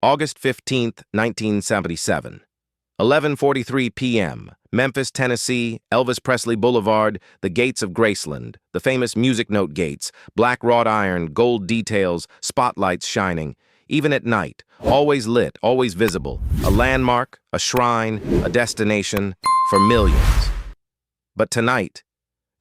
August 15, 1977. 11:43 p.m. Memphis, Tennessee, Elvis Presley Boulevard, the gates of Graceland, the famous music note gates, black wrought iron, gold details, spotlights shining. Even at night, always lit, always visible. A landmark, a shrine, a destination for millions. But tonight,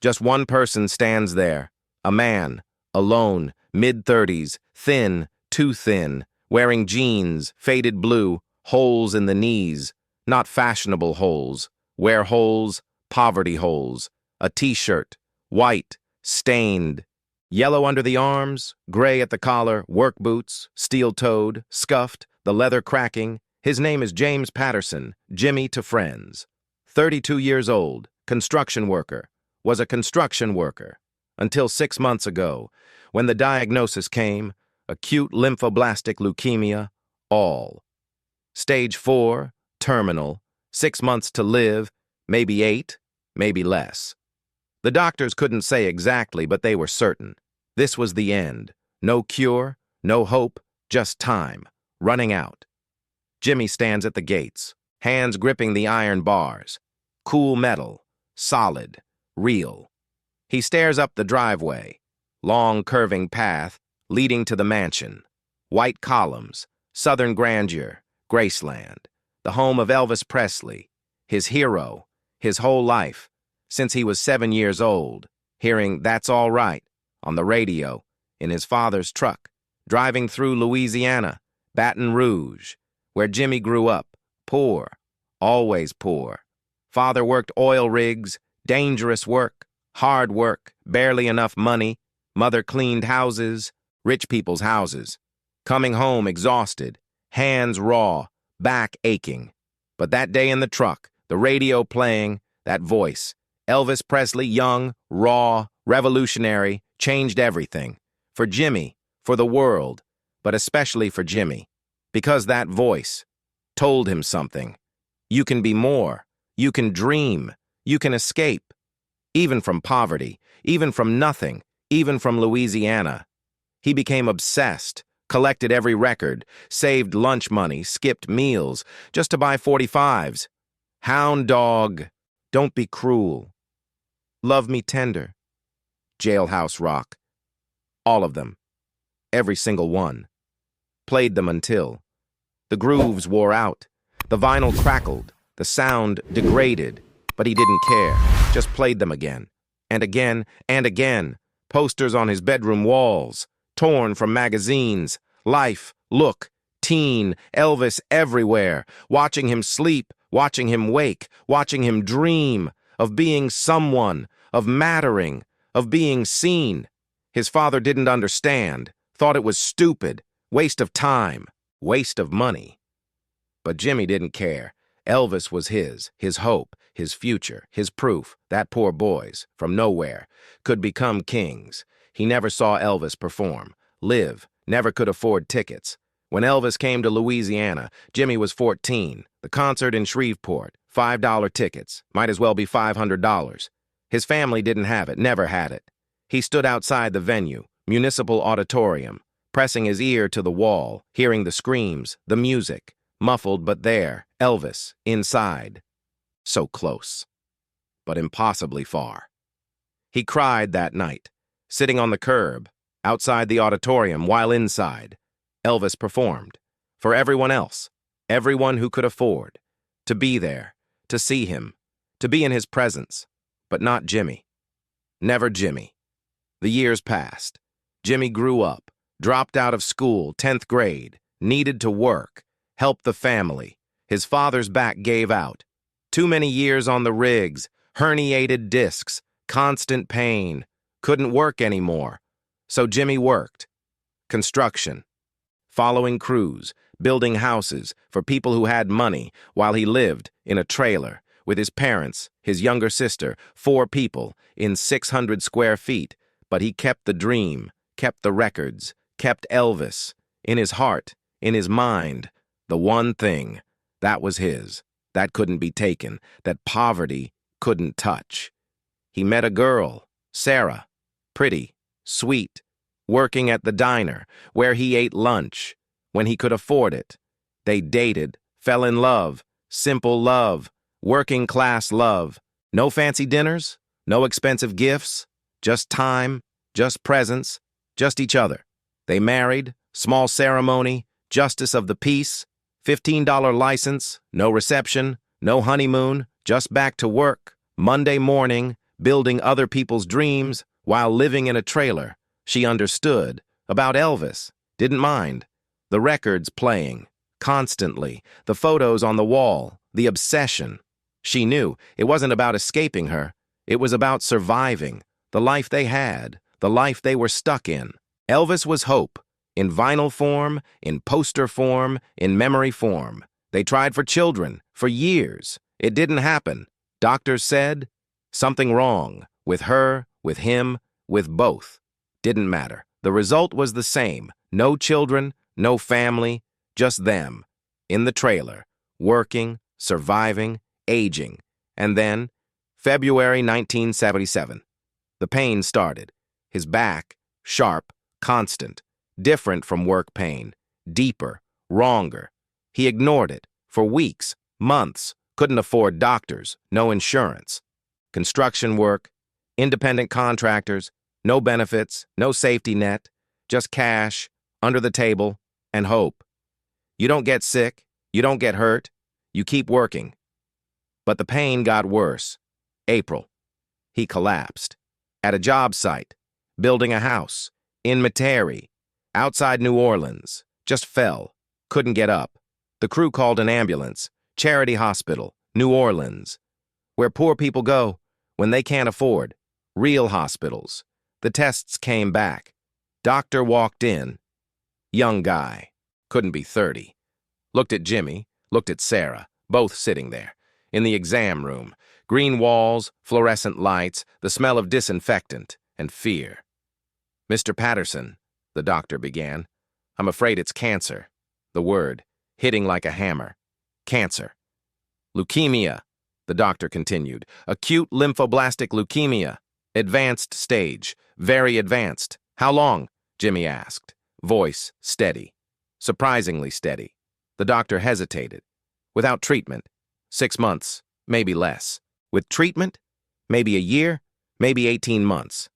just one person stands there. A man, alone, mid-30s, thin, too thin, wearing jeans, faded blue, holes in the knees. Not fashionable holes, wear holes, poverty holes. A t-shirt, white, stained. Yellow under the arms, gray at the collar, work boots, steel-toed, scuffed, the leather cracking. His name is James Patterson, Jimmy to friends. 32 years old, construction worker. Was a construction worker. Until 6 months ago, when the diagnosis came, acute lymphoblastic leukemia, all. Stage 4, terminal, 6 months to live, maybe 8, maybe less. The doctors couldn't say exactly, but they were certain. This was the end. No cure, no hope, just time, running out. Jimmy stands at the gates, hands gripping the iron bars. Cool metal, solid, real. He stares up the driveway, long curving path leading to the mansion. White columns, southern grandeur, Graceland, the home of Elvis Presley, his hero, his whole life, since he was 7 years old, hearing "That's All Right" on the radio, in his father's truck, driving through Louisiana, Baton Rouge, where Jimmy grew up, poor, always poor. Father worked oil rigs, dangerous work, hard work, barely enough money. Mother cleaned houses, rich people's houses. Coming home exhausted, hands raw, back aching. But that day in the truck, the radio playing, that voice, Elvis Presley, young, raw, revolutionary, changed everything. For Jimmy, for the world, but especially for Jimmy. Because that voice told him something. You can be more. You can dream. You can escape. Even from poverty, even from nothing, even from Louisiana. He became obsessed, collected every record, saved lunch money, skipped meals, just to buy 45s. Hound dog, don't be cruel. Love me tender. Jailhouse Rock. All of them. Every single one. Played them until the grooves wore out, the vinyl crackled, the sound degraded, but he didn't care, just played them again, and again, and again. Posters on his bedroom walls, torn from magazines, Life, Look, Teen, Elvis everywhere, watching him sleep, watching him wake, watching him dream of being someone, of mattering, of being seen. His father didn't understand, thought it was stupid, waste of time, waste of money. But Jimmy didn't care. Elvis was his hope, his future, his proof that poor boys, from nowhere, could become kings. He never saw Elvis perform, live, never could afford tickets. When Elvis came to Louisiana, Jimmy was 14. The concert in Shreveport, $5 tickets, might as well be $500. His family didn't have it, never had it. He stood outside the venue, Municipal Auditorium, pressing his ear to the wall, hearing the screams, the music, muffled but there, Elvis, inside. So close, but impossibly far. He cried that night, sitting on the curb, outside the auditorium while inside. Elvis performed, for everyone else, everyone who could afford, to be there, to see him, to be in his presence, but not Jimmy. Never Jimmy. The years passed. Jimmy grew up, dropped out of school, 10th grade, needed to work, help the family. His father's back gave out. Too many years on the rigs, herniated discs, constant pain. Couldn't work anymore. So Jimmy worked. Construction. Following crews, building houses for people who had money while he lived in a trailer with his parents, his younger sister, 4 people in 600 square feet. But he kept the dream, kept the records, kept Elvis in his heart, in his mind. The one thing, that was his, that couldn't be taken, that poverty couldn't touch. He met a girl, Sarah, pretty, sweet, working at the diner where he ate lunch when he could afford it, They dated, fell in love, simple love, working class love. No fancy dinners, no expensive gifts, just time, just presence, just each other. They married, small ceremony, justice of the peace, $15 license, no reception, no honeymoon, just back to work, Monday morning, building other people's dreams while living in a trailer. She understood. About Elvis. Didn't mind. The records playing. Constantly. The photos on the wall. The obsession. She knew it wasn't about escaping her. It was about surviving. The life they had. The life they were stuck in. Elvis was hope. In vinyl form, in poster form, in memory form. They tried for children. For years. It didn't happen. Doctors said, something wrong. With her, with him, with both. Didn't matter. The result was the same. No children, no family, just them. In the trailer. Working, surviving, aging. And then, February 1977. The pain started. His back, sharp, constant. Different from work pain. Deeper, wronger. He ignored it. For weeks, months. Couldn't afford doctors. No insurance. Construction work. Independent contractors. No benefits, no safety net, just cash, under the table, and hope. You don't get sick, you don't get hurt, you keep working. But the pain got worse. April. He collapsed. At a job site, building a house, in Metairie, outside New Orleans, just fell, couldn't get up. The crew called an ambulance, Charity Hospital, New Orleans, where poor people go when they can't afford, real hospitals. The tests came back. Doctor walked in. Young guy. Couldn't be 30. Looked at Jimmy, looked at Sarah, both sitting there. In the exam room. Green walls, fluorescent lights, the smell of disinfectant, and fear. Mr. Patterson, the doctor began. I'm afraid it's cancer. The word, hitting like a hammer. Cancer. Leukemia, the doctor continued. Acute lymphoblastic leukemia. Advanced stage. Very advanced. How long? Jimmy asked. Voice steady. Surprisingly steady. The doctor hesitated. Without treatment. 6 months, maybe less. With treatment? Maybe a year, maybe 18 months.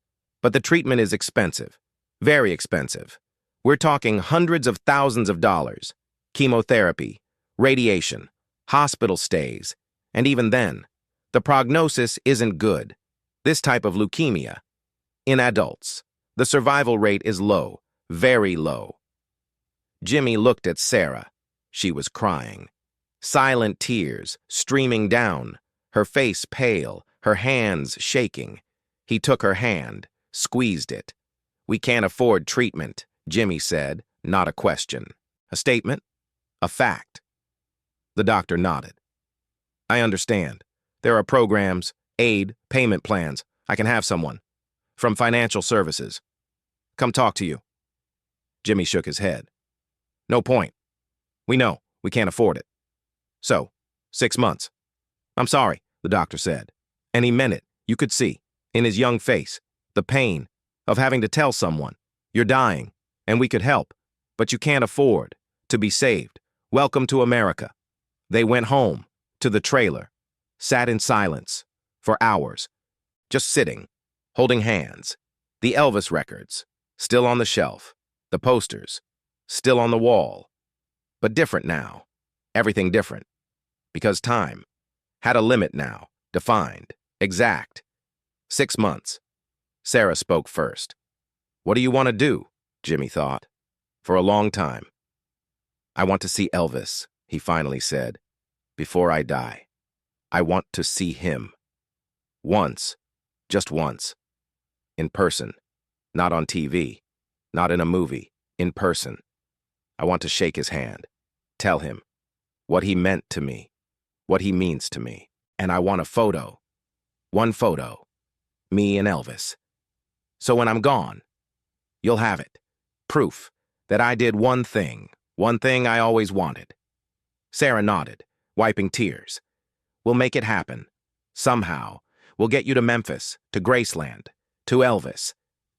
But the treatment is expensive. Very expensive. We're talking hundreds of thousands of dollars. Chemotherapy, radiation, hospital stays. And even then, the prognosis isn't good. This type of leukemia. In adults, the survival rate is low, very low. Jimmy looked at Sarah. She was crying. Silent tears streaming down, her face pale, her hands shaking. He took her hand, squeezed it. We can't afford treatment, Jimmy said, not a question. A statement? A fact. The doctor nodded. I understand. There are programs, aid, payment plans. I can have someone. From financial services. Come talk to you. Jimmy shook his head. No point. We know. We can't afford it. So, 6 months. I'm sorry, the doctor said. And he meant it. You could see, in his young face, the pain of having to tell someone, you're dying, and we could help, but you can't afford to be saved. Welcome to America. They went home, to the trailer, sat in silence, for hours, just sitting, holding hands. The Elvis records, still on the shelf. The posters, still on the wall. But different now. Everything different. Because time had a limit now, defined, exact. 6 months. Sarah spoke first. What do you want to do? Jimmy thought. For a long time. I want to see Elvis, he finally said. Before I die. I want to see him. Once. Just once. In person. Not on TV. Not in a movie. In person. I want to shake his hand. Tell him what he meant to me. What he means to me. And I want a photo. One photo. Me and Elvis. So when I'm gone, you'll have it. Proof that I did one thing I always wanted. Sarah nodded, wiping tears. We'll make it happen. Somehow, we'll get you to Memphis, to Graceland, to Elvis.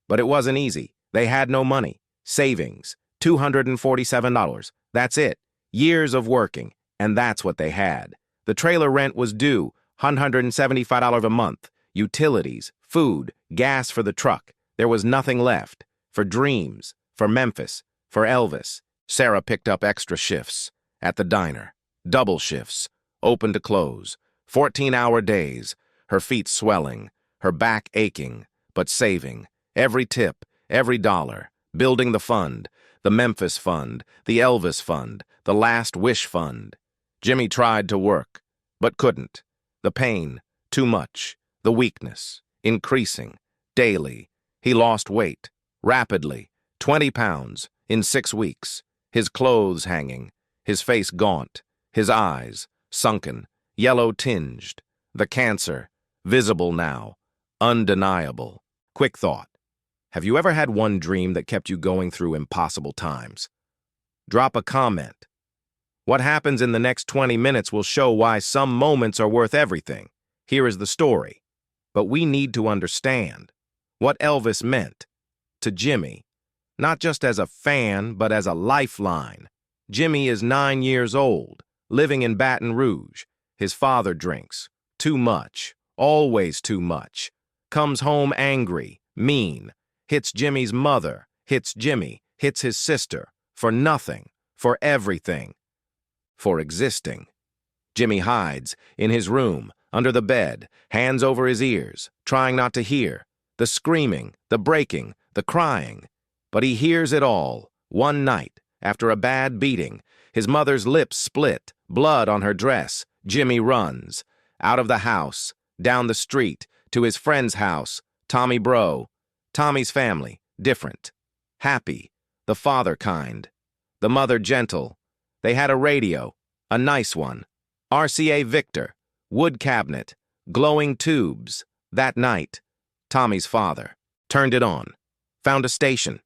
But it wasn't easy. They had no money. Savings, $247. That's it. Years of working, and that's what they had. The trailer rent was due, $175 a month. Utilities, food, gas for the truck. There was nothing left. For dreams, for Memphis, for Elvis. Sarah picked up extra shifts at the diner. Double shifts, open to close. 14-hour days, her feet swelling, her back aching, but saving. Every tip, every dollar, building the fund, the Memphis Fund, the Elvis Fund, the Last Wish Fund. Jimmy tried to work, but couldn't. The pain, too much. The weakness, increasing, daily. He lost weight, rapidly, 20 pounds, in 6 weeks. His clothes hanging, his face gaunt, his eyes, sunken, yellow-tinged. The cancer, visible now, undeniable. Quick thought. Have you ever had one dream that kept you going through impossible times? Drop a comment. What happens in the next 20 minutes will show why some moments are worth everything. Here is the story. But we need to understand what Elvis meant to Jimmy, not just as a fan, but as a lifeline. Jimmy is 9 years old, living in Baton Rouge. His father drinks. Too much. Always too much. Comes home angry, mean. Hits Jimmy's mother. Hits Jimmy. Hits his sister. For nothing. For everything. For existing. Jimmy hides in his room, under the bed, hands over his ears, trying not to hear. The screaming, the breaking, the crying. But he hears it all. One night, after a bad beating, his mother's lips split, blood on her dress. Jimmy runs. Out of the house, down the street, to his friend's house, Tommy Bro. Tommy's family, different. Happy, the father kind. The mother gentle. They had a radio, a nice one. RCA Victor, wood cabinet, glowing tubes. That night, Tommy's father turned it on, found a station.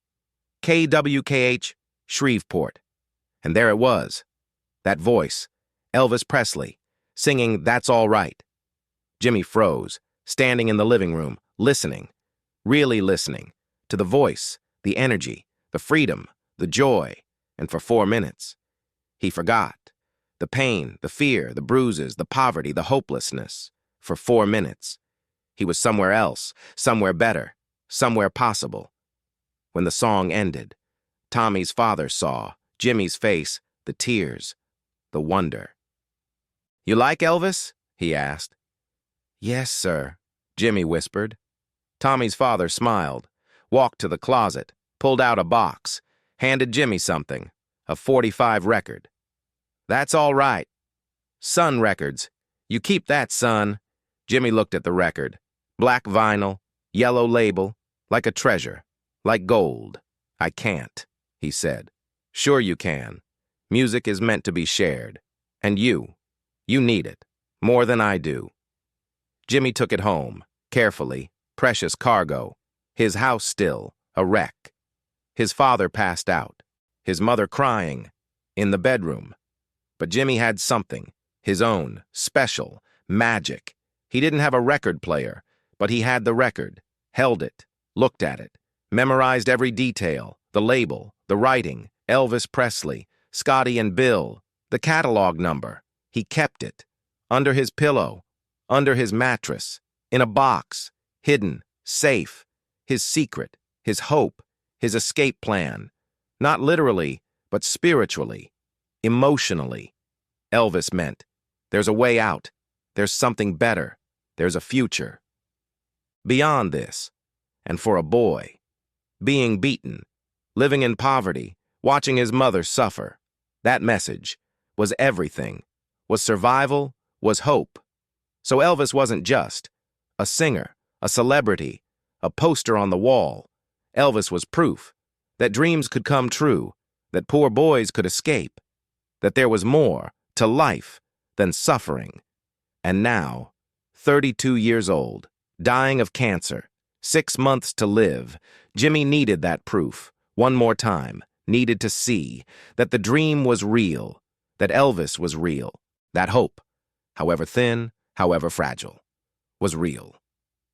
KWKH, Shreveport. And there it was. That voice, Elvis Presley, singing That's All Right. Jimmy froze, standing in the living room, listening, really listening, to the voice, the energy, the freedom, the joy, and for 4 minutes, he forgot. The pain, the fear, the bruises, the poverty, the hopelessness. For 4 minutes, he was somewhere else, somewhere better, somewhere possible. When the song ended, Tommy's father saw Jimmy's face, the tears, the wonder. "You like Elvis?" he asked. "Yes, sir," Jimmy whispered. Tommy's father smiled, walked to the closet, pulled out a box, handed Jimmy something, a '45 record. "That's all right. Sun Records. You keep that, son." Jimmy looked at the record. Black vinyl, yellow label, like a treasure, like gold. "I can't," he said. "Sure you can. Music is meant to be shared. And you need it, more than I do." Jimmy took it home, carefully, precious cargo. His house still, a wreck. His father passed out, his mother crying, in the bedroom. But Jimmy had something, his own, special, magic. He didn't have a record player, but he had the record, held it, looked at it, memorized every detail, the label, the writing, Elvis Presley, Scotty and Bill, the catalog number. He kept it, under his pillow, under his mattress, in a box, hidden, safe, his secret, his hope, his escape plan. Not literally, but spiritually, emotionally. Elvis meant, there's a way out, there's something better, there's a future. Beyond this, and for a boy, being beaten, living in poverty, watching his mother suffer, that message was everything, was survival, was hope. So Elvis wasn't just a singer, a celebrity, a poster on the wall. Elvis was proof that dreams could come true, that poor boys could escape, that there was more to life than suffering. And now, 32 years old, dying of cancer, 6 months to live, Jimmy needed that proof, one more time, needed to see that the dream was real, that Elvis was real, that hope, however thin, however fragile, was real.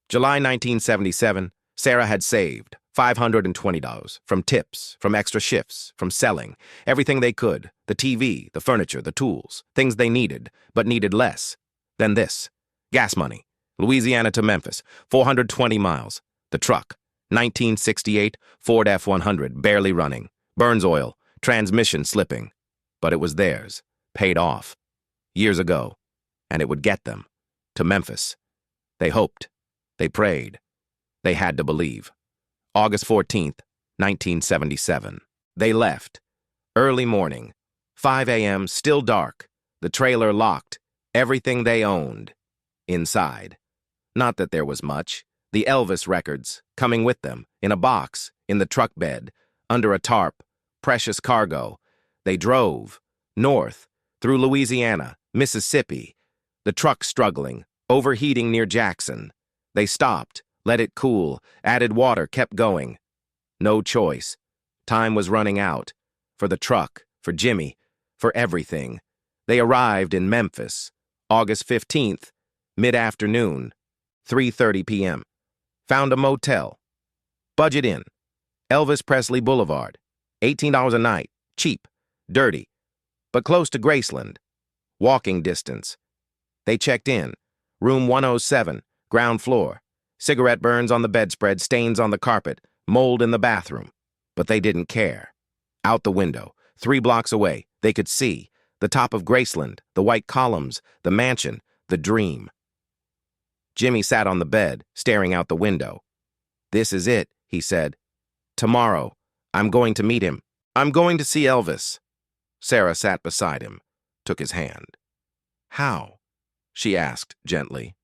July 1977, Sarah had saved $520 from tips, from extra shifts, from selling, everything they could, the TV, the furniture, the tools, things they needed, but needed less. Then this, gas money, Louisiana to Memphis, 420 miles. The truck, 1968 Ford F-100, barely running, burns oil, transmission slipping. But it was theirs, paid off, years ago, and it would get them to Memphis. They hoped, they prayed, they had to believe. August 14th, 1977. They left. Early morning. 5 a.m., still dark. The trailer locked. Everything they owned. Inside. Not that there was much. The Elvis records, coming with them, in a box, in the truck bed, under a tarp. Precious cargo. They drove. North. Through Louisiana, Mississippi. The truck struggling, overheating near Jackson. They stopped. Let it cool, added water, kept going. No choice. Time was running out. For the truck, for Jimmy, for everything. They arrived in Memphis, August 15th, mid-afternoon, 3:30 p.m. Found a motel. Budget in. Elvis Presley Boulevard. $18 a night. Cheap. Dirty. But close to Graceland. Walking distance. They checked in. Room 107, ground floor. Cigarette burns on the bedspread, stains on the carpet, mold in the bathroom. But they didn't care. Out the window, 3 blocks away, they could see the top of Graceland, the white columns, the mansion, the dream. Jimmy sat on the bed, staring out the window. "This is it," he said. "Tomorrow, I'm going to meet him. I'm going to see Elvis." Sarah sat beside him, took his hand. "How?" she asked gently.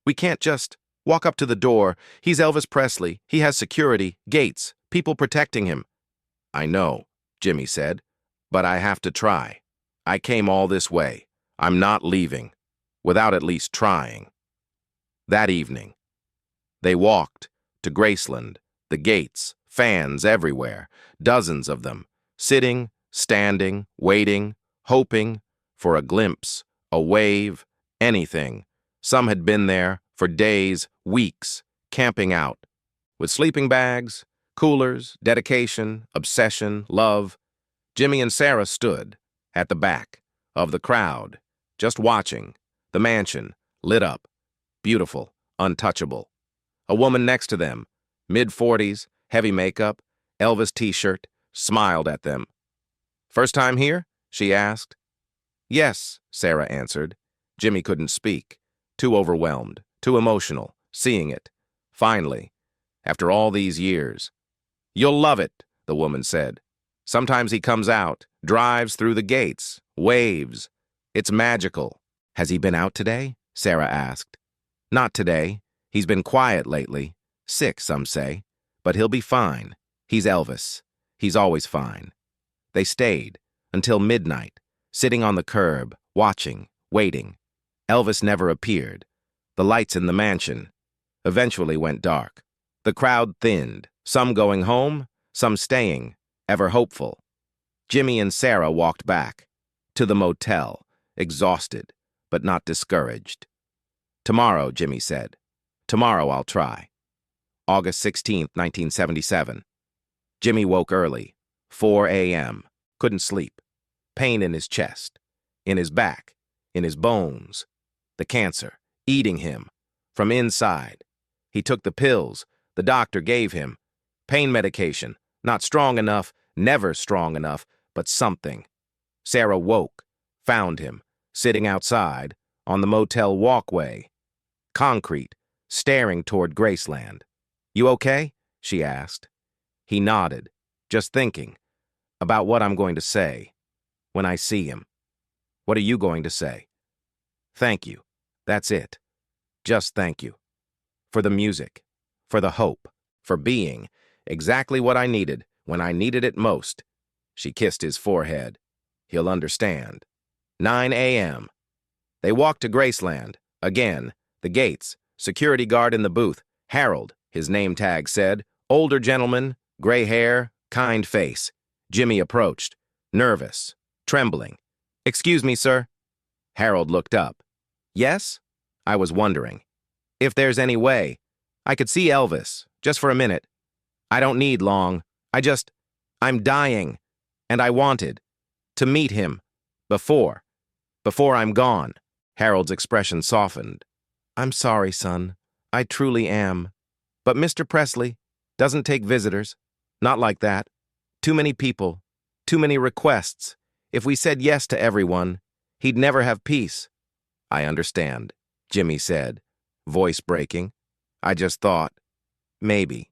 "We can't just walk up to the door. He's Elvis Presley. He has security, gates, people protecting him." "I know," Jimmy said, "but I have to try. I came all this way. I'm not leaving, without at least trying." That evening, they walked to Graceland, the gates, fans everywhere, dozens of them, sitting, standing, waiting, hoping for a glimpse, a wave, anything. Some had been there for days, weeks, camping out, with sleeping bags, coolers, dedication, obsession, love. Jimmy and Sarah stood at the back of the crowd, just watching, the mansion, lit up, beautiful, untouchable. A woman next to them, mid-40s, heavy makeup, Elvis t-shirt, smiled at them. "First time here?" she asked. "Yes," Sarah answered. Jimmy couldn't speak, too overwhelmed, too emotional, seeing it. Finally, after all these years. "You'll love it," the woman said. "Sometimes he comes out, drives through the gates, waves. It's magical." "Has he been out today?" Sarah asked. "Not today. He's been quiet lately. Sick, some say. But he'll be fine. He's Elvis. He's always fine." They stayed until midnight, sitting on the curb, watching, waiting. Elvis never appeared. The lights in the mansion eventually went dark. The crowd thinned, some going home, some staying, ever hopeful. Jimmy and Sarah walked back to the motel, exhausted, but not discouraged. "Tomorrow," Jimmy said. "Tomorrow I'll try." August 16th, 1977. Jimmy woke early, 4 a.m., couldn't sleep. Pain in his chest, in his back, in his bones. The cancer, eating him, from inside. He took the pills the doctor gave him. Pain medication, not strong enough, never strong enough, but something. Sarah woke, found him, sitting outside, on the motel walkway. Concrete, staring toward Graceland. "You okay?" she asked. He nodded, just thinking about what I'm going to say when I see him. "What are you going to say?" "Thank you. That's it. Just thank you. For the music, for the hope, for being exactly what I needed when I needed it most." She kissed his forehead. He'll understand. 9 a.m. They walked to Graceland. Again, the gates, security guard in the booth. Harold, his name tag said. Older gentleman, gray hair, kind face. Jimmy approached, nervous, trembling. "Excuse me, sir." Harold looked up. "Yes?" I was wondering. "If there's any way, I could see Elvis, just for a minute." I don't need long. I'm dying. And I wanted to meet him before I'm gone. Harold's expression softened. I'm sorry, son. I truly am. But Mr. Presley doesn't take visitors. Not like that. Too many people. Too many requests. If we said yes to everyone, he'd never have peace. I understand, Jimmy said, voice breaking. I just thought, maybe,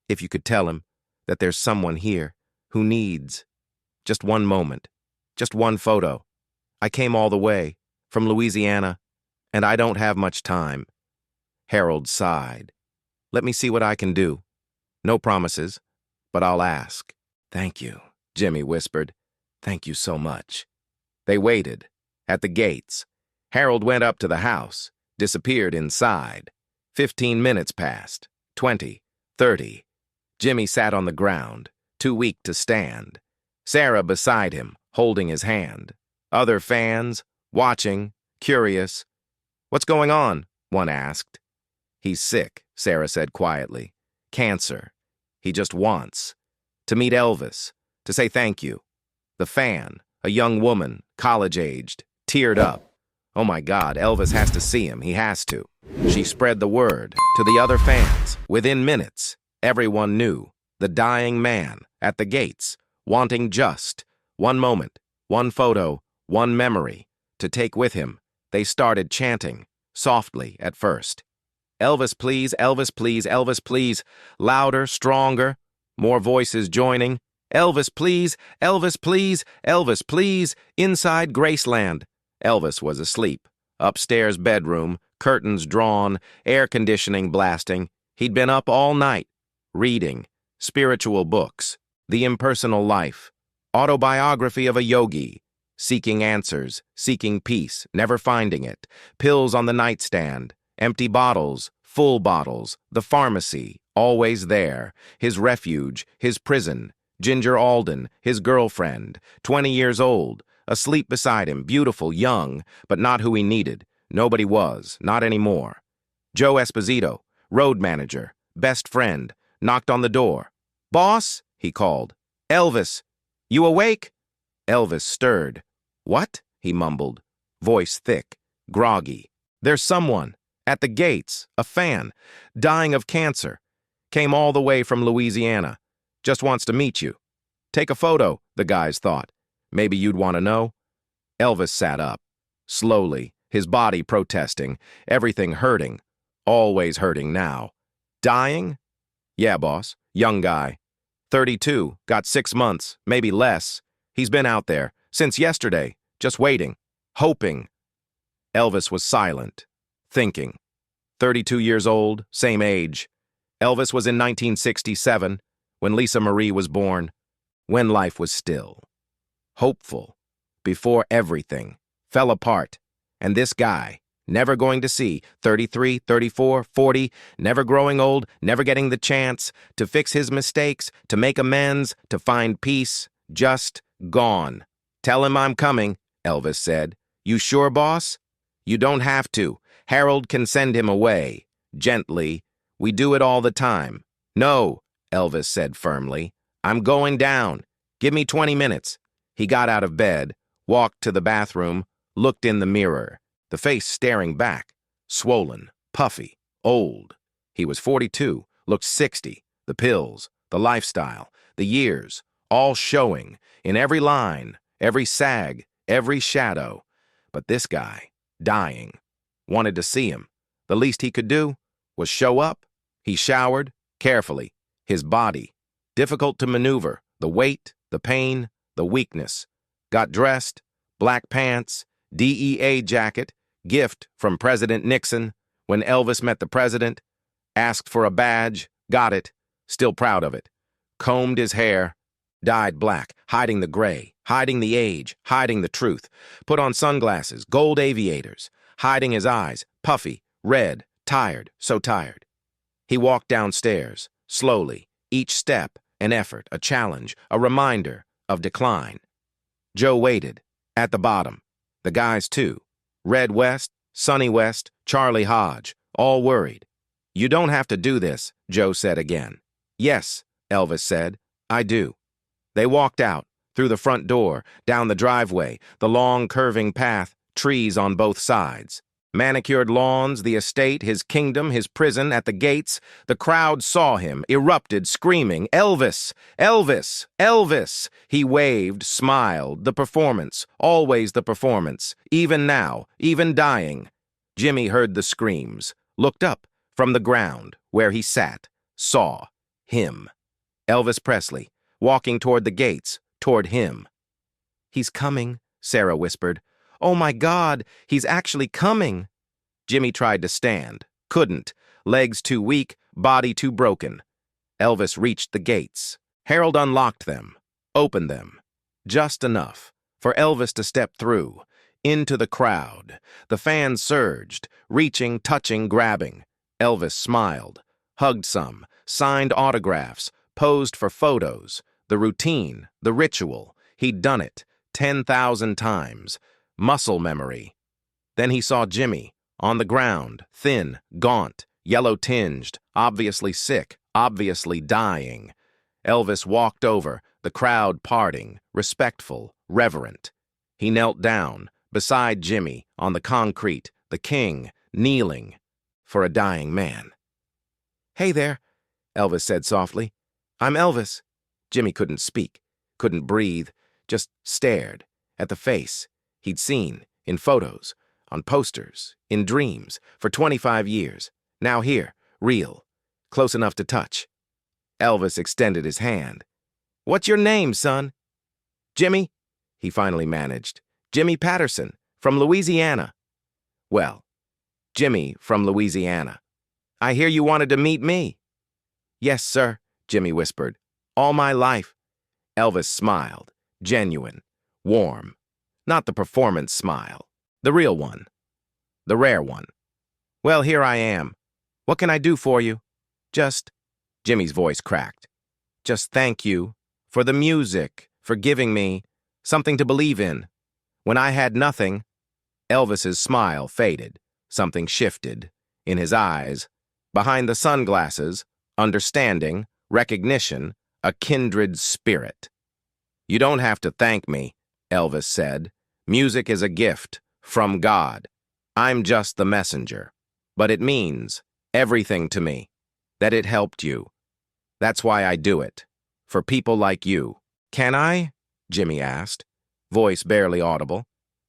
if you could tell him that there's someone here who needs just one moment, just one photo. I came all the way from Louisiana, and I don't have much time. Harold sighed. Let me see what I can do. No promises, but I'll ask. Thank you, Jimmy whispered. Thank you so much. They waited. At the gates, Harold went up to the house, disappeared inside. 15 minutes passed. 20, 30. Jimmy sat on the ground, too weak to stand. Sarah beside him, holding his hand. Other fans, watching, curious. What's going on? One asked. He's sick, Sarah said quietly. Cancer. He just wants to meet Elvis, to say thank you. The fan, a young woman, college-aged, teared up. Oh my God, Elvis has to see him, he has to. She spread the word to the other fans. Within minutes, everyone knew the dying man at the gates, wanting just one moment, one photo, one memory to take with him. They started chanting, softly at first. Elvis, please, Elvis, please, Elvis, please. Louder, stronger, more voices joining. Elvis, please, Elvis, please, Elvis, please, inside Graceland. Elvis was asleep. Upstairs bedroom, curtains drawn, air conditioning blasting. He'd been up all night, reading, spiritual books, The Impersonal Life, autobiography of a yogi, seeking answers, seeking peace, never finding it, pills on the nightstand, empty bottles, full bottles, the pharmacy, always there, his refuge, his prison, Ginger Alden, his girlfriend, 20 years old, asleep beside him, beautiful, young, but not who he needed. Nobody was, not anymore. Joe Esposito, road manager, best friend, knocked on the door. Boss, he called. Elvis, you awake? Elvis stirred. What? He mumbled, voice thick, groggy. There's someone, at the gates, a fan, dying of cancer. Came all the way from Louisiana. Just wants to meet you. Take a photo, the guys thought. Maybe you'd want to know. Elvis sat up, slowly, his body protesting, everything hurting, always hurting now. Dying? Yeah, boss, young guy. 32, got 6 months, maybe less. He's been out there, since yesterday, just waiting, hoping. Elvis was silent, thinking. 32 years old, same age. Elvis was in 1967, when Lisa Marie was born, when life was still. Hopeful, before everything fell apart, and this guy, never going to see, 33, 34, 40, never growing old, never getting the chance to fix his mistakes, to make amends, to find peace, just gone. Tell him I'm coming, Elvis said. You sure, boss? You don't have to. Harold can send him away. Gently. We do it all the time. No, Elvis said firmly. I'm going down. Give me 20 minutes. He got out of bed, walked to the bathroom, looked in the mirror, the face staring back, swollen, puffy, old. He was 42, looked 60, the pills, the lifestyle, the years, all showing, in every line, every sag, every shadow. But this guy, dying, wanted to see him. The least he could do was show up. He showered, carefully, his body, difficult to maneuver, the weight, the pain, the weakness. Got dressed, black pants, DEA jacket, gift from President Nixon. When Elvis met the president, asked for a badge, got it, still proud of it. Combed his hair, dyed black, hiding the gray, hiding the age, hiding the truth. Put on sunglasses, gold aviators, hiding his eyes, puffy, red, tired, so tired. He walked downstairs, slowly, each step an effort, a challenge, a reminder of decline. Joe waited, at the bottom. The guys, too. Red West, Sonny West, Charlie Hodge, all worried. You don't have to do this, Joe said again. Yes, Elvis said, I do. They walked out, through the front door, down the driveway, the long curving path, trees on both sides. Manicured lawns, the estate, his kingdom, his prison, at the gates. The crowd saw him, erupted, screaming, Elvis! Elvis! Elvis! He waved, smiled, the performance, always the performance, even now, even dying. Jimmy heard the screams, looked up, from the ground, where he sat, saw him. Elvis Presley, walking toward the gates, toward him. He's coming, Sarah whispered. Oh my God, he's actually coming. Jimmy tried to stand, couldn't, legs too weak, body too broken. Elvis reached the gates. Harold unlocked them, opened them, just enough for Elvis to step through, into the crowd. The fans surged, reaching, touching, grabbing. Elvis smiled, hugged some, signed autographs, posed for photos. The routine, the ritual, he'd done it 10,000 times. Muscle memory. Then he saw Jimmy, on the ground, thin, gaunt, yellow-tinged, obviously sick, obviously dying. Elvis walked over, the crowd parting, respectful, reverent. He knelt down, beside Jimmy, on the concrete, the king, kneeling, for a dying man. Hey there, Elvis said softly. I'm Elvis. Jimmy couldn't speak, couldn't breathe, just stared at the face he'd seen in photos, on posters, in dreams, for 25 years. Now here, real, close enough to touch. Elvis extended his hand. What's your name, son? Jimmy, he finally managed. Jimmy Patterson, from Louisiana. Well, Jimmy from Louisiana. I hear you wanted to meet me. Yes, sir, Jimmy whispered. All my life. Elvis smiled, genuine, warm. Not the performance smile, the real one, the rare one. Well, here I am. What can I do for you? Jimmy's voice cracked. Just thank you for the music, for giving me something to believe in. When I had nothing, Elvis's smile faded. Something shifted in his eyes. Behind the sunglasses, understanding, recognition, a kindred spirit. You don't have to thank me, Elvis said. Music is a gift from God. I'm just the messenger. But it means everything to me, that it helped you. That's why I do it, for people like you. Can I? Jimmy asked, voice barely audible.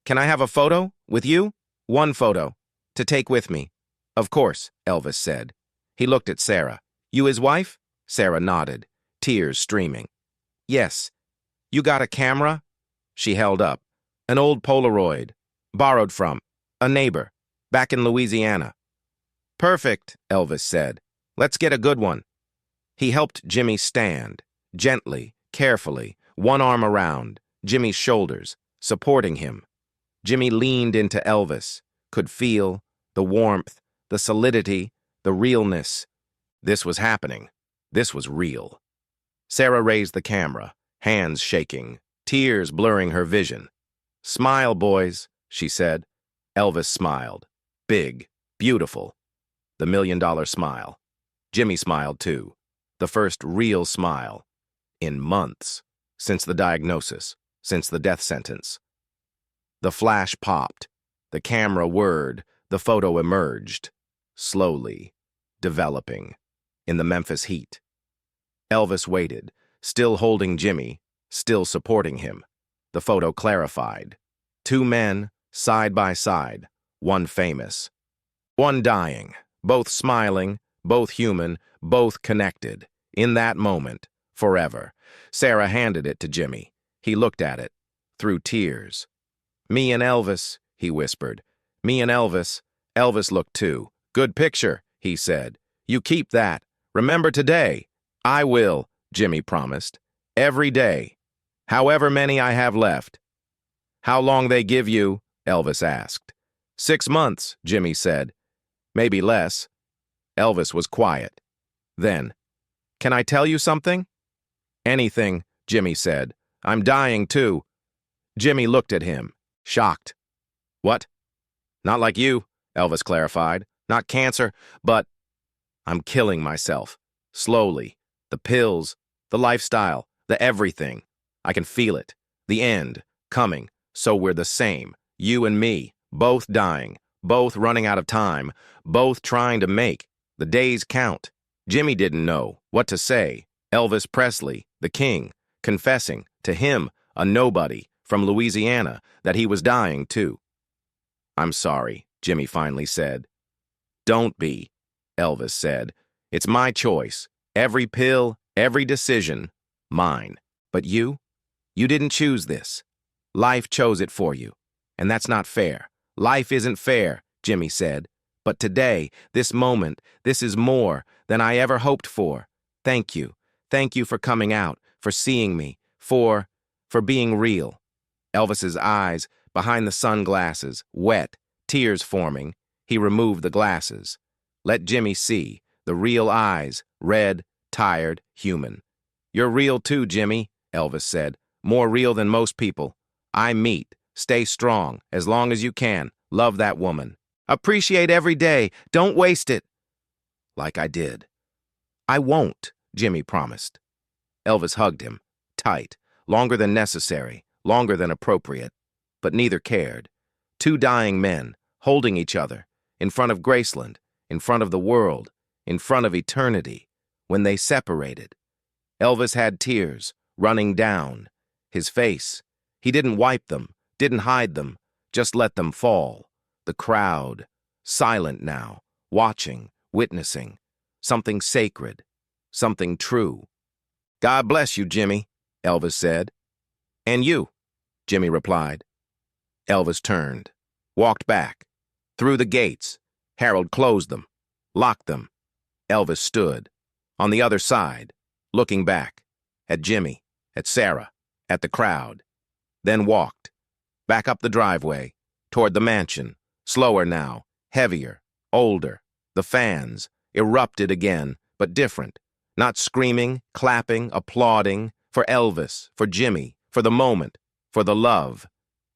Can I have a photo with you? One photo, to take with me. Of course, Elvis said. He looked at Sarah. You his wife? Sarah nodded, tears streaming. Yes. You got a camera? She held up. An old Polaroid, borrowed from a neighbor, back in Louisiana. Perfect, Elvis said. Let's get a good one. He helped Jimmy stand, gently, carefully, one arm around Jimmy's shoulders, supporting him. Jimmy leaned into Elvis, could feel the warmth, the solidity, the realness. This was happening. This was real. Sarah raised the camera, hands shaking, tears blurring her vision. Smile, boys, she said. Elvis smiled. Big, beautiful. The $1 million smile. Jimmy smiled too. The first real smile. In months. Since the diagnosis. Since the death sentence. The flash popped. The camera whirred. The photo emerged. Slowly. Developing. In the Memphis heat. Elvis waited, still holding Jimmy, still supporting him. The photo clarified. Two men, side by side, one famous. One dying, both smiling, both human, both connected. In that moment, forever. Sarah handed it to Jimmy. He looked at it, through tears. Me and Elvis, he whispered. Me and Elvis. Elvis looked too. Good picture, he said. You keep that. Remember today. I will, Jimmy promised. Every day. However many I have left. How long they give you? Elvis asked. 6 months, Jimmy said. Maybe less. Elvis was quiet. Then, can I tell you something? Anything, Jimmy said. I'm dying too. Jimmy looked at him, shocked. What? Not like you, Elvis clarified. Not cancer, but I'm killing myself. Slowly. The pills, the lifestyle, the everything. I can feel it. The end, coming. So we're the same. You and me, both dying, both running out of time, both trying to make. The days count. Jimmy didn't know what to say. Elvis Presley, the king, confessing to him, a nobody from Louisiana, that he was dying too. "I'm sorry," Jimmy finally said. "Don't be," Elvis said. "It's my choice. Every pill, every decision, mine. But you didn't choose this. Life chose it for you. And that's not fair. Life isn't fair," Jimmy said. "But today, this moment, this is more than I ever hoped for. Thank you. Thank you for coming out, for seeing me, for being real." Elvis's eyes, behind the sunglasses, wet, tears forming. He removed the glasses. Let Jimmy see, the real eyes, red, tired, human. "You're real too, Jimmy," Elvis said. "More real than most people. I meet. Stay strong, as long as you can. Love that woman. Appreciate every day. Don't waste it." "Like I did." "I won't," Jimmy promised. Elvis hugged him, tight, longer than necessary, longer than appropriate. But neither cared. Two dying men, holding each other, in front of Graceland, in front of the world, in front of eternity. When they separated, Elvis had tears running down his face. He didn't wipe them, didn't hide them, just let them fall. The crowd, silent now, watching, witnessing. Something sacred, something true. "God bless you, Jimmy," Elvis said. "And you," Jimmy replied. Elvis turned, walked back. Through the gates, Harold closed them, locked them. Elvis stood, on the other side, looking back, at Jimmy, at Sarah, at the crowd. Then walked, back up the driveway, toward the mansion, slower now, heavier, older. The fans erupted again, but different. Not screaming, clapping, applauding, for Elvis, for Jimmy, for the moment, for the love.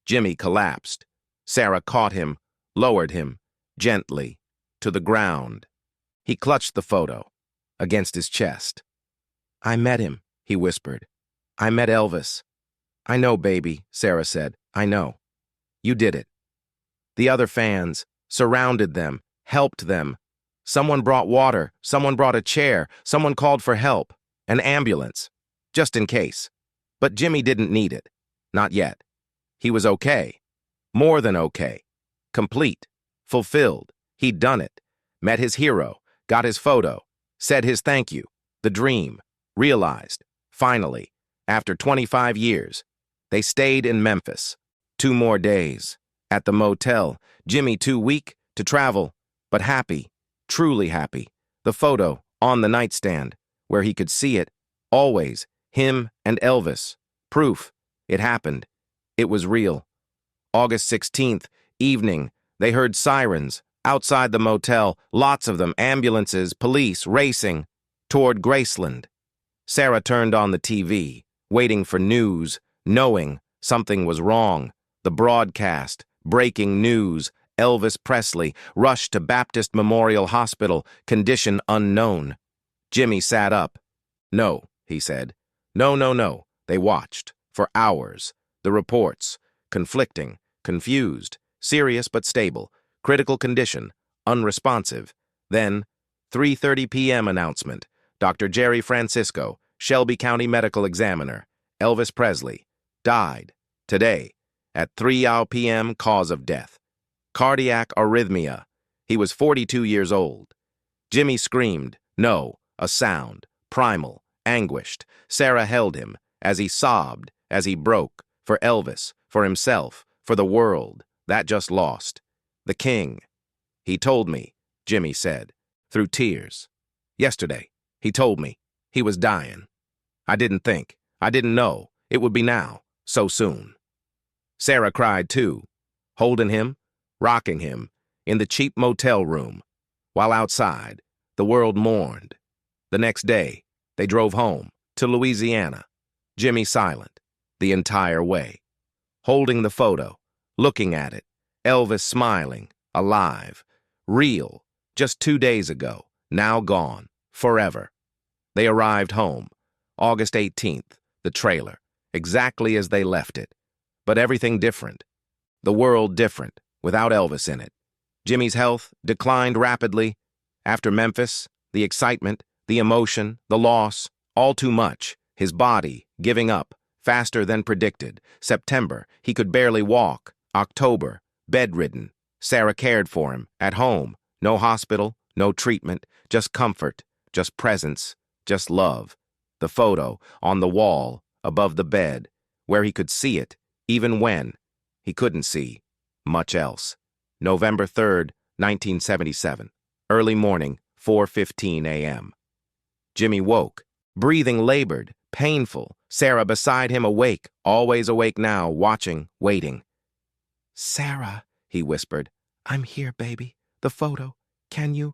Jimmy collapsed. Sarah caught him, lowered him, gently, to the ground. He clutched the photo against his chest. "I met him," he whispered. "I met Elvis." "I know, baby," Sarah said. "I know. You did it." The other fans surrounded them, helped them. Someone brought water, someone brought a chair, someone called for help, an ambulance, just in case. But Jimmy didn't need it. Not yet. He was okay. More than okay. Complete. Fulfilled. He'd done it. Met his hero. Got his photo. Said his thank you. The dream. Realized. Finally. After 25 years. They stayed in Memphis. 2 more days. At the motel. Jimmy too weak to travel, but happy. Truly happy. The photo on the nightstand, where he could see it. Always. Him and Elvis. Proof. It happened. It was real. August 16th, evening, they heard sirens outside the motel, lots of them, ambulances, police, racing toward Graceland. Sarah turned on the TV, waiting for news, knowing something was wrong. The broadcast, breaking news, Elvis Presley rushed to Baptist Memorial Hospital, condition unknown. Jimmy sat up. "No," he said. "No, no, no." They watched, for hours. The reports, conflicting, confused, serious but stable, critical condition, unresponsive. Then, 3:30 p.m. announcement. Dr. Jerry Francisco, Shelby County Medical Examiner. Elvis Presley. Died. Today. At 3 p.m. Cause of death. Cardiac arrhythmia. He was 42 years old. Jimmy screamed. No. A sound. Primal. Anguished. Sarah held him, as he sobbed, as he broke. For Elvis. For himself. For the world. That just lost. The king. "He told me," Jimmy said, through tears. "Yesterday. He told me. He was dying. I didn't think. I didn't know. It would be now. So soon." Sarah cried too, holding him, rocking him, in the cheap motel room, while outside, the world mourned. The next day, they drove home, to Louisiana. Jimmy silent, the entire way. Holding the photo, looking at it, Elvis smiling, alive, real, just 2 days ago, now gone, forever. They arrived home. August 18th, the trailer, exactly as they left it. But everything different. The world different, without Elvis in it. Jimmy's health declined rapidly. After Memphis, the excitement, the emotion, the loss, all too much. His body giving up, faster than predicted. September, he could barely walk. October, bedridden. Sarah cared for him, at home. No hospital, no treatment, just comfort, just presence, just love. The photo, on the wall, above the bed, where he could see it, even when he couldn't see much else. November 3rd, 1977. Early morning, 4:15 a.m. Jimmy woke, breathing labored, painful. Sarah beside him awake, always awake now, watching, waiting. "Sarah," he whispered, "I'm here, baby. The photo. Can you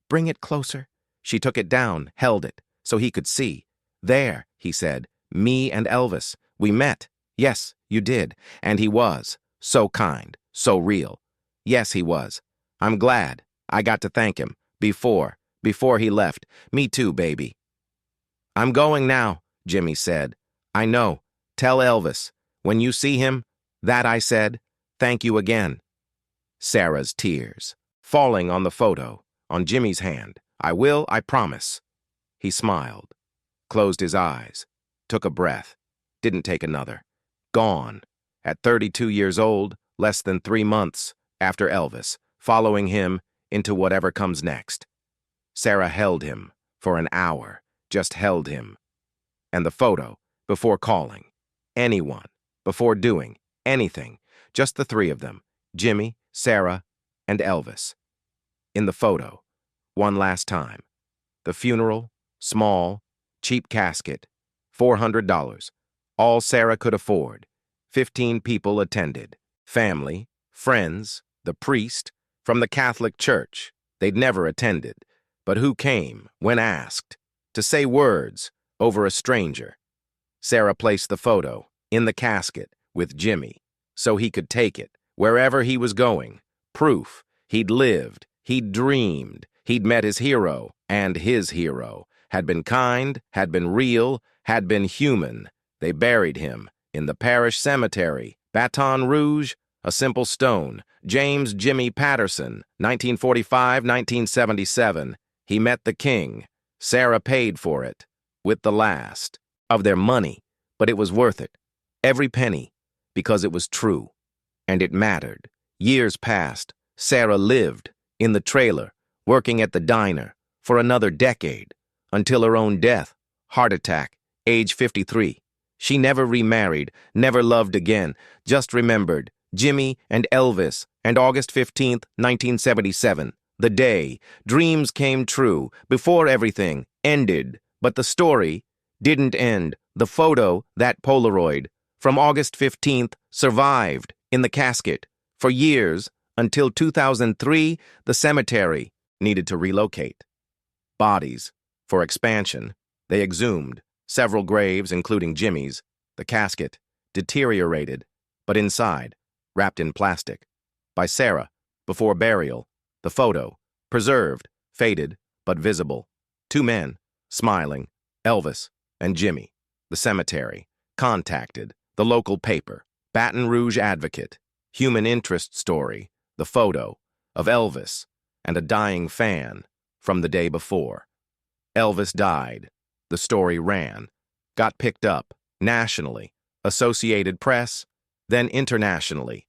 bring it closer?" She took it down, held it, so he could see. "There," he said, "me and Elvis. We met. Yes, you did. And he was. So kind, so real. Yes, he was. I'm glad. I got to thank him. Before he left. Me too, baby." "I'm going now," Jimmy said. "I know. Tell Elvis. When you see him, that I said, thank you again." Sarah's tears, falling on the photo, on Jimmy's hand. "I will, I promise." He smiled, closed his eyes, took a breath, didn't take another. Gone. At 32 years old, less than 3 months after Elvis, following him into whatever comes next. Sarah held him for an hour, just held him. And the photo, before calling anyone, before doing anything, just the three of them, Jimmy, Sarah, and Elvis. In the photo, one last time. The funeral, small, cheap casket, $400, all Sarah could afford. 15 people attended. Family, friends, the priest, from the Catholic Church. They'd never attended, but who came, when asked, to say words over a stranger. Sarah placed the photo in the casket with Jimmy, so he could take it wherever he was going. Proof he'd lived, he'd dreamed, he'd met his hero, and his hero had been kind, had been real, had been human. They buried him in the parish cemetery, Baton Rouge, a simple stone. James Jimmy Patterson, 1945-1977. He met the king. Sarah paid for it, with the last of their money, but it was worth it. Every penny, because it was true. And it mattered. Years passed. Sarah lived in the trailer, working at the diner, for another decade, until her own death, heart attack, age 53. She never remarried, never loved again, just remembered Jimmy and Elvis, and August 15th, 1977, the day dreams came true, before everything ended, but the story didn't end. The photo, that Polaroid, from August 15th, survived in the casket for years, until 2003, the cemetery needed to relocate. Bodies, for expansion, they exhumed several graves, including Jimmy's. The casket deteriorated, but inside, wrapped in plastic. By Sarah, before burial, the photo, preserved, faded, but visible. 2 men, smiling, Elvis and Jimmy. The cemetery, contacted, the local paper, Baton Rouge Advocate, human interest story, the photo of Elvis and a dying fan from the day before. Elvis died. The story ran, got picked up, nationally, Associated Press, then internationally.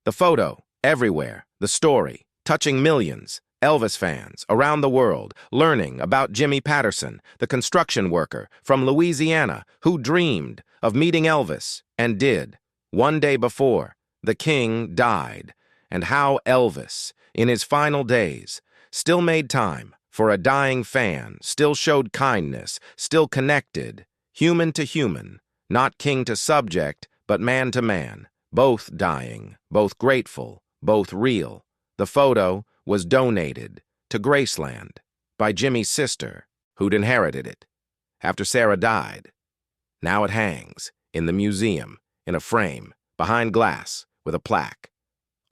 The photo, everywhere, the story, touching millions, Elvis fans around the world, learning about Jimmy Patterson, the construction worker from Louisiana who dreamed of meeting Elvis and did, one day before the king died, and how Elvis, in his final days, still made time for a dying fan, still showed kindness, still connected, human to human, not king to subject, but man to man, both dying, both grateful, both real. The photo was donated to Graceland by Jimmy's sister, who'd inherited it after Sarah died. Now it hangs in the museum, in a frame, behind glass, with a plaque.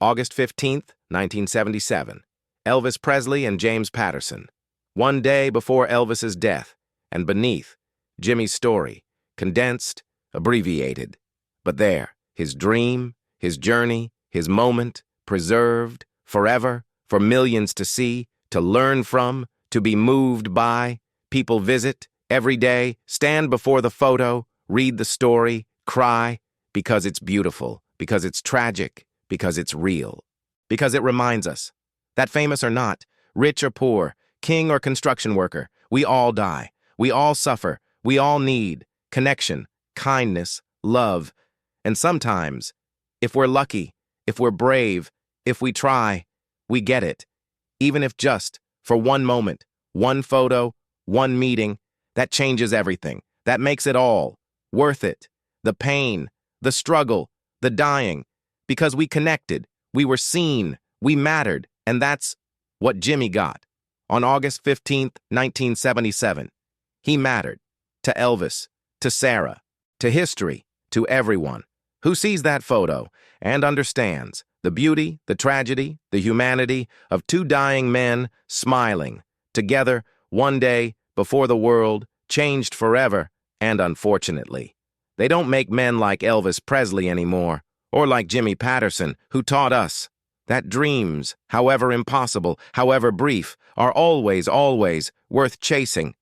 August 15th, 1977. Elvis Presley and James Patterson. One day before Elvis's death, And beneath, Jimmy's story, condensed, abbreviated. But there, his dream, his journey, his moment, preserved, forever, for millions to see, to learn from, to be moved by. People visit, every day, stand before the photo, read the story, cry, because it's beautiful, because it's tragic, because it's real. Because it reminds us that famous or not, rich or poor, king or construction worker, we all die, we all suffer, we all need connection, kindness, love, and sometimes, if we're lucky, if we're brave, if we try, we get it. Even if just for one moment, one photo, one meeting, that changes everything. That makes it all worth it. The pain, the struggle, the dying, because we connected, we were seen, we mattered, and that's what Jimmy got. On August 15th, 1977, he mattered to Elvis, to Sarah, to history, to everyone who sees that photo and understands the beauty, the tragedy, the humanity of two dying men smiling together one day before the world changed forever, and unfortunately, they don't make men like Elvis Presley anymore, or like Jimmy Patterson, who taught us that dreams, however impossible, however brief, are always, always worth chasing.